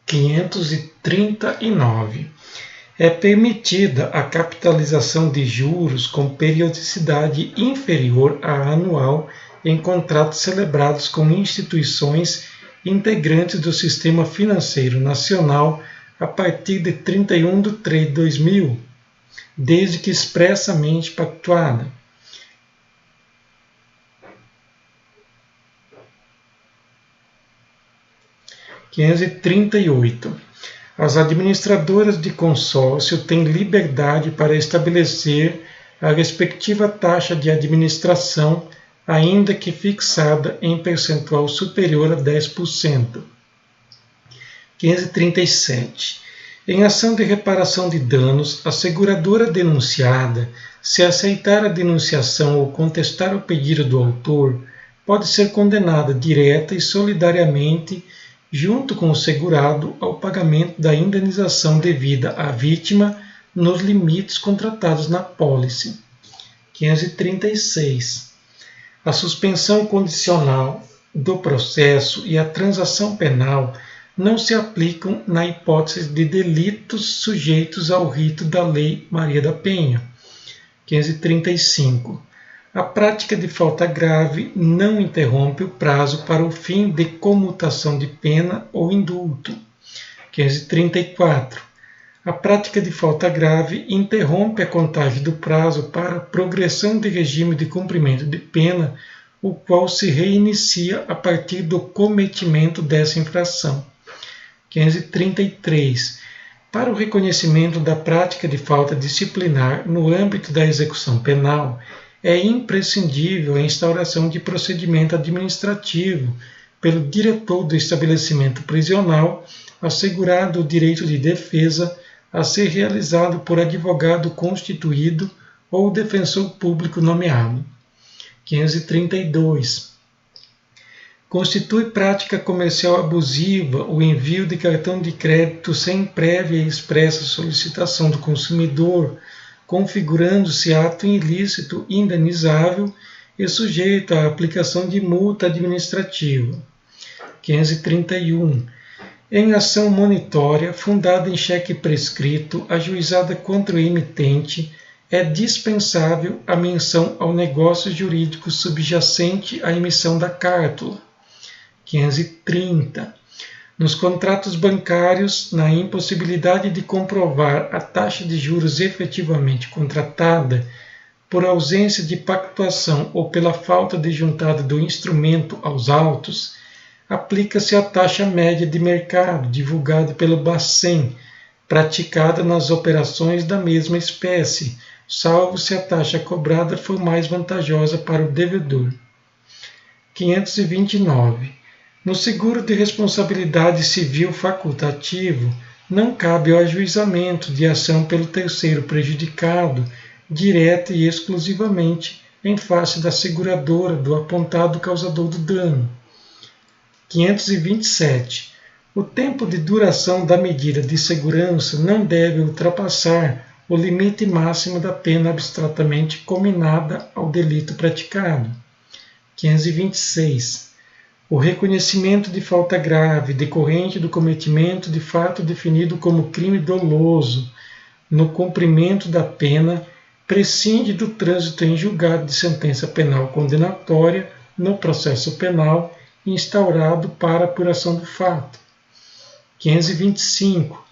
539. É permitida a capitalização de juros com periodicidade inferior à anual em contratos celebrados com instituições integrantes do Sistema Financeiro Nacional a partir de 31/3/2000, desde que expressamente pactuada. 538. As administradoras de consórcio têm liberdade para estabelecer a respectiva taxa de administração, ainda que fixada em percentual superior a 10%. 537. Em ação de reparação de danos, a seguradora denunciada, se aceitar a denunciação ou contestar o pedido do autor, pode ser condenada direta e solidariamente, junto com o segurado, ao pagamento da indenização devida à vítima nos limites contratados na apólice. 536. A suspensão condicional do processo e a transação penal não se aplicam na hipótese de delitos sujeitos ao rito da Lei Maria da Penha. 535. A prática de falta grave não interrompe o prazo para o fim de comutação de pena ou indulto. 534. A prática de falta grave interrompe a contagem do prazo para progressão de regime de cumprimento de pena, o qual se reinicia a partir do cometimento dessa infração. 533. Para o reconhecimento da prática de falta disciplinar no âmbito da execução penal, é imprescindível a instauração de procedimento administrativo pelo diretor do estabelecimento prisional, assegurado o direito de defesa a ser realizado por advogado constituído ou defensor público nomeado. 532. Constitui prática comercial abusiva o envio de cartão de crédito sem prévia e expressa solicitação do consumidor, configurando-se ato ilícito indenizável e sujeito à aplicação de multa administrativa. 531. Em ação monitória, fundada em cheque prescrito, ajuizada contra o emitente, é dispensável a menção ao negócio jurídico subjacente à emissão da cártula. 530. Nos contratos bancários, na impossibilidade de comprovar a taxa de juros efetivamente contratada, por ausência de pactuação ou pela falta de juntada do instrumento aos autos, aplica-se a taxa média de mercado divulgada pelo Bacen, praticada nas operações da mesma espécie, salvo se a taxa cobrada for mais vantajosa para o devedor. 529. No seguro de responsabilidade civil facultativo, não cabe o ajuizamento de ação pelo terceiro prejudicado, direta e exclusivamente em face da seguradora do apontado causador do dano. 527. O tempo de duração da medida de segurança não deve ultrapassar o limite máximo da pena abstratamente cominada ao delito praticado. 526. O reconhecimento de falta grave decorrente do cometimento de fato definido como crime doloso no cumprimento da pena prescinde do trânsito em julgado de sentença penal condenatória no processo penal instaurado para apuração do fato. 525.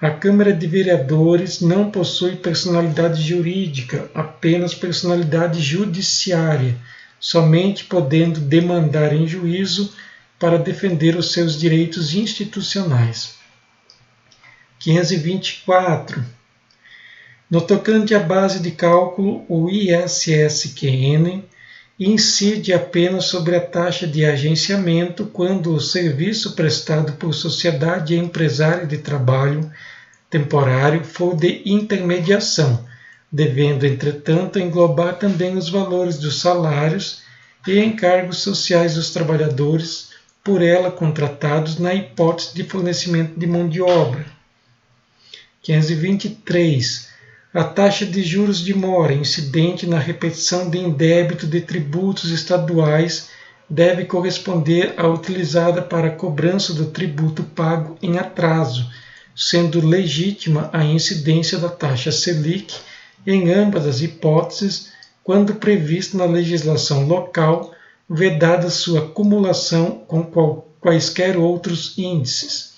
A Câmara de Vereadores não possui personalidade jurídica, apenas personalidade judiciária, somente podendo demandar em juízo para defender os seus direitos institucionais. 524. No tocante à base de cálculo, o ISSQN incide apenas sobre a taxa de agenciamento quando o serviço prestado por sociedade empresária de trabalho temporário for de intermediação, devendo, entretanto, englobar também os valores dos salários e encargos sociais dos trabalhadores por ela contratados na hipótese de fornecimento de mão de obra. 523. A taxa de juros de mora incidente na repetição de indébito de tributos estaduais deve corresponder à utilizada para a cobrança do tributo pago em atraso, sendo legítima a incidência da taxa Selic em ambas as hipóteses, quando previsto na legislação local, vedada sua cumulação com quaisquer outros índices.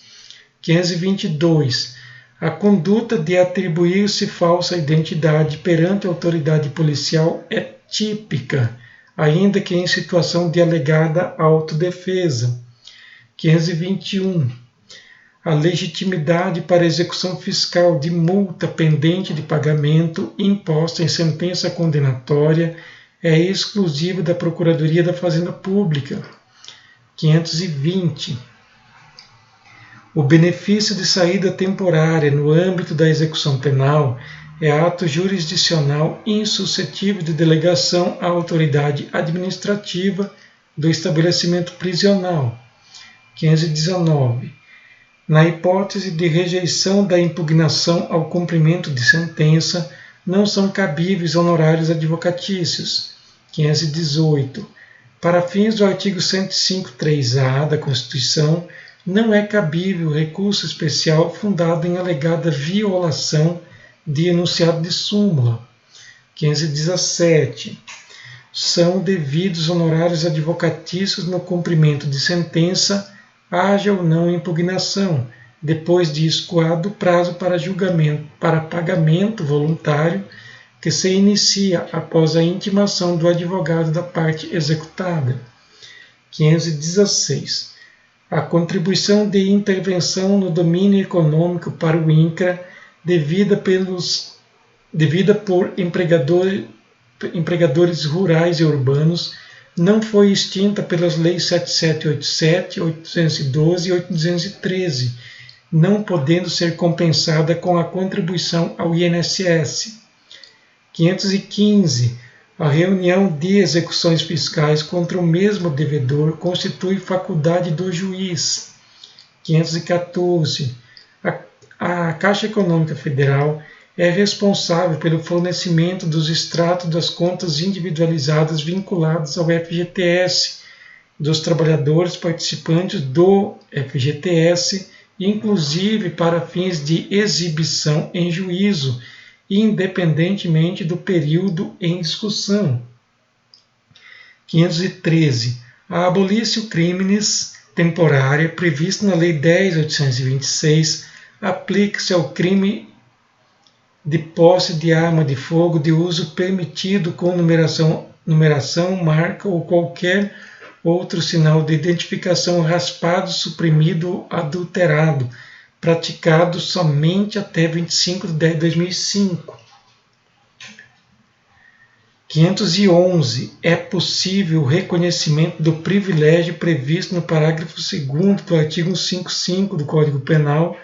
522. A conduta de atribuir-se falsa identidade perante a autoridade policial é típica, ainda que em situação de alegada autodefesa. 521. A legitimidade para execução fiscal de multa pendente de pagamento imposta em sentença condenatória é exclusiva da Procuradoria da Fazenda Pública. 520. O benefício de saída temporária no âmbito da execução penal é ato jurisdicional insuscetível de delegação à autoridade administrativa do estabelecimento prisional. 519. Na hipótese de rejeição da impugnação ao cumprimento de sentença, não são cabíveis honorários advocatícios. 518. Para fins do artigo 105.3-A da Constituição, não é cabível recurso especial fundado em alegada violação de enunciado de súmula. 517. São devidos honorários advocatícios no cumprimento de sentença, haja ou não impugnação, depois de escoado o prazo para julgamento, para pagamento voluntário, que se inicia após a intimação do advogado da parte executada. 516. A contribuição de intervenção no domínio econômico para o INCRA, devida por empregadores rurais e urbanos, não foi extinta pelas leis 7787, 812 e 813, não podendo ser compensada com a contribuição ao INSS. 515. A reunião de execuções fiscais contra o mesmo devedor constitui faculdade do juiz. 514. A Caixa Econômica Federal é responsável pelo fornecimento dos extratos das contas individualizadas vinculadas ao FGTS, dos trabalhadores participantes do FGTS, inclusive para fins de exibição em juízo, independentemente do período em discussão. 513. A abolição crimes temporária prevista na Lei 10.826 aplica-se ao crime de posse de arma de fogo de uso permitido com numeração, marca ou qualquer outro sinal de identificação raspado, suprimido ou adulterado, praticado somente até 25/10/2005. 511. É possível o reconhecimento do privilégio previsto no parágrafo 2º do artigo 155 do Código Penal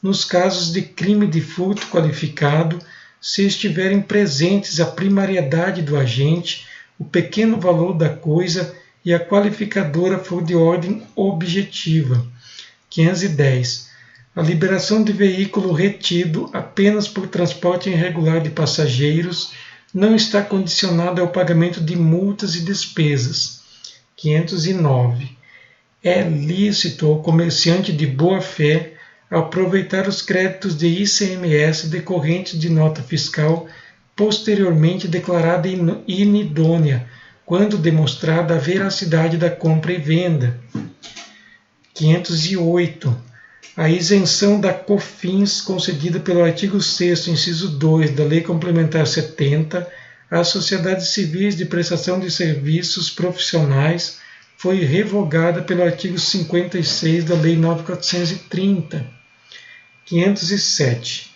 nos casos de crime de furto qualificado, se estiverem presentes a primariedade do agente, o pequeno valor da coisa e a qualificadora for de ordem objetiva. 510. A liberação de veículo retido apenas por transporte irregular de passageiros não está condicionada ao pagamento de multas e despesas. 509. É lícito ao comerciante de boa-fé aproveitar os créditos de ICMS decorrentes de nota fiscal posteriormente declarada inidônea, quando demonstrada a veracidade da compra e venda. 508. A isenção da COFINS concedida pelo artigo 6º, inciso 2 da Lei Complementar 70 às sociedades civis de prestação de serviços profissionais foi revogada pelo artigo 56 da Lei 9.430. 507.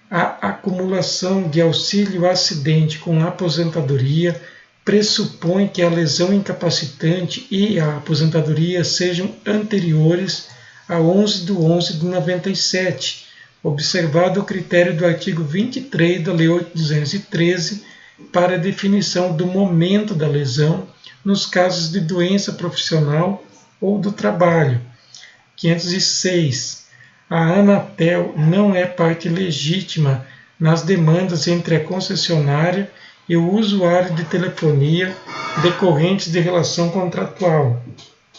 A acumulação de auxílio-acidente com aposentadoria pressupõe que a lesão incapacitante e a aposentadoria sejam anteriores a 11/11/97, observado o critério do artigo 23 da Lei 8.213 para a definição do momento da lesão nos casos de doença profissional ou do trabalho. 506. A Anatel não é parte legítima nas demandas entre a concessionária e o usuário de telefonia decorrentes de relação contratual.